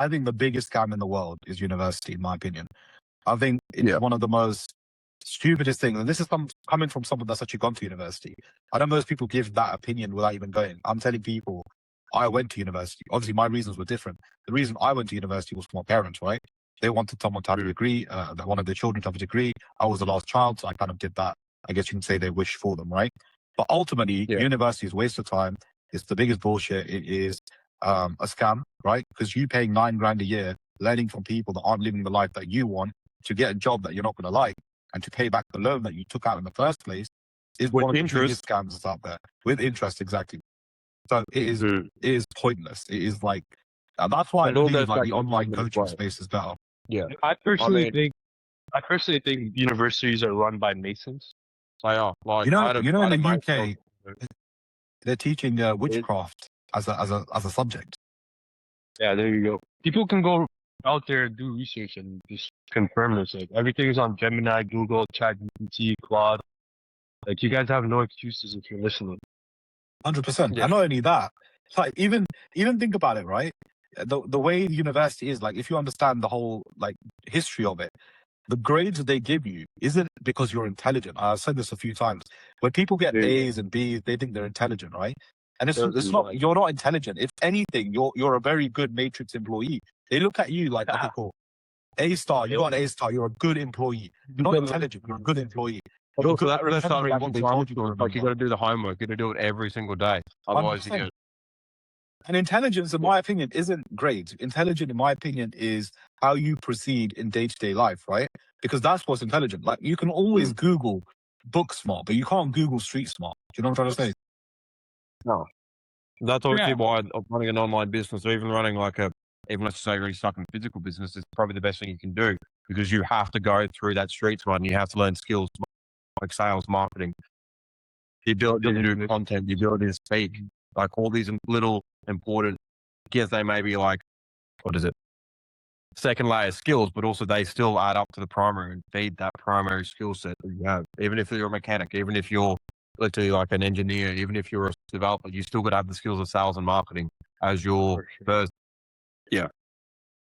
I think the biggest scam in the world is university, in my opinion. I think it's Yeah. one of the most stupidest things. And this is coming from someone that's actually gone to university. I know most people give that opinion without even going. I'm telling people, I went to university. Obviously, my reasons were different. The reason I went to university was for my parents, right? They wanted someone to have a degree. They wanted their children to have a degree. I was the last child, so I kind of did that. I guess you can say they wish for them, right? But ultimately, university is a waste of time. It's the biggest bullshit. It is a scam, right? Because you paying $9,000 a year, learning from people that aren't living the life that you want, to get a job that you're not going to like, and to pay back the loan that you took out in the first place, is one of the biggest scams that's out there. With interest, exactly. So it is pointless. It is like, and that's why I believe like the online coaching space is better. Yeah. I personally think universities are run by Masons. They are. Like, in the UK, they're teaching witchcraft as a subject. Yeah, there you go. People can go out there and do research and just confirm this. Like, everything is on Gemini, Google, ChatGPT, Claude. Like, you guys have no excuses if you're listening. 100%. And not only that, like even think about it, right? The way university is, like, if you understand the whole like history of it, the grades they give you isn't because you're intelligent. I've said this a few times. When people get A's and B's, they think they're intelligent, right? And it's not. You're not intelligent. If anything, you're a very good matrix employee. They look at you like, okay, cool, A star. You got an A star. You're a good employee. You're not intelligent. You're a good employee. Like, you got to do the homework. You got to do it every single day. Otherwise, you get. And intelligence, in my opinion, isn't grades. Intelligent, in my opinion, is how you proceed in day-to-day life, right? Because that's what's intelligent. Like, you can always Google book smart, but you can't Google street smart. Do you know what I'm trying to say? No. That's obviously why running an online business, or even running even let's say you're stuck in physical business, is probably the best thing you can do, because you have to go through that street smart and you have to learn skills like sales, marketing, the ability to do content, the ability to speak, like all these little important, yes, they may be like, second layer skills, but also they still add up to the primary and feed that primary skill set that you have. Even if you're a mechanic, even if you're literally like an engineer, even if you're a developer, you still got to have the skills of sales and marketing as your first. Yeah.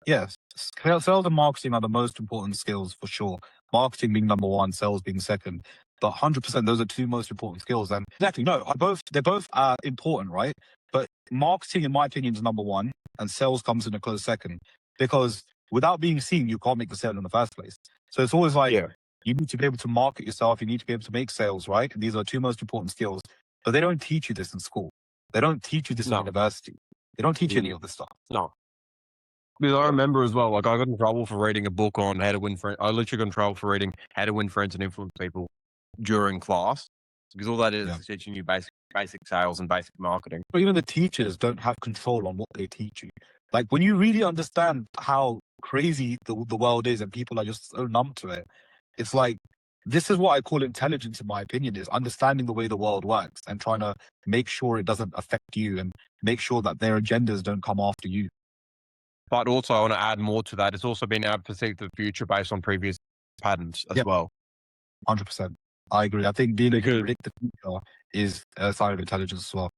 Yes. Sales and marketing are the most important skills for sure. Marketing being number one, sales being second. But 100%, those are two most important skills. And exactly, no, they're both important, right? But marketing, in my opinion, is number one, and sales comes in a close second. Because without being seen, you can't make the sale in the first place. So it's always like, you need to be able to market yourself. You need to be able to make sales, right? And these are two most important skills. But they don't teach you this in school. They don't teach you this in university. They don't teach you any of this stuff. No. Because I remember as well, like, I got in trouble for reading a book on how to win friends. I literally got in trouble for reading How to Win Friends and Influence People during class, because all that is teaching you basic sales and basic marketing. But even the teachers don't have control on what they teach you. Like, when you really understand how crazy the world is and people are just so numb to it, it's like, this is what I call intelligence, in my opinion, is understanding the way the world works and trying to make sure it doesn't affect you and make sure that their agendas don't come after you. But also, I want to add more to that. It's also being able to perceive the future based on previous patterns as well. 100%. I agree. I think being able to predict the future is a sign of intelligence as well.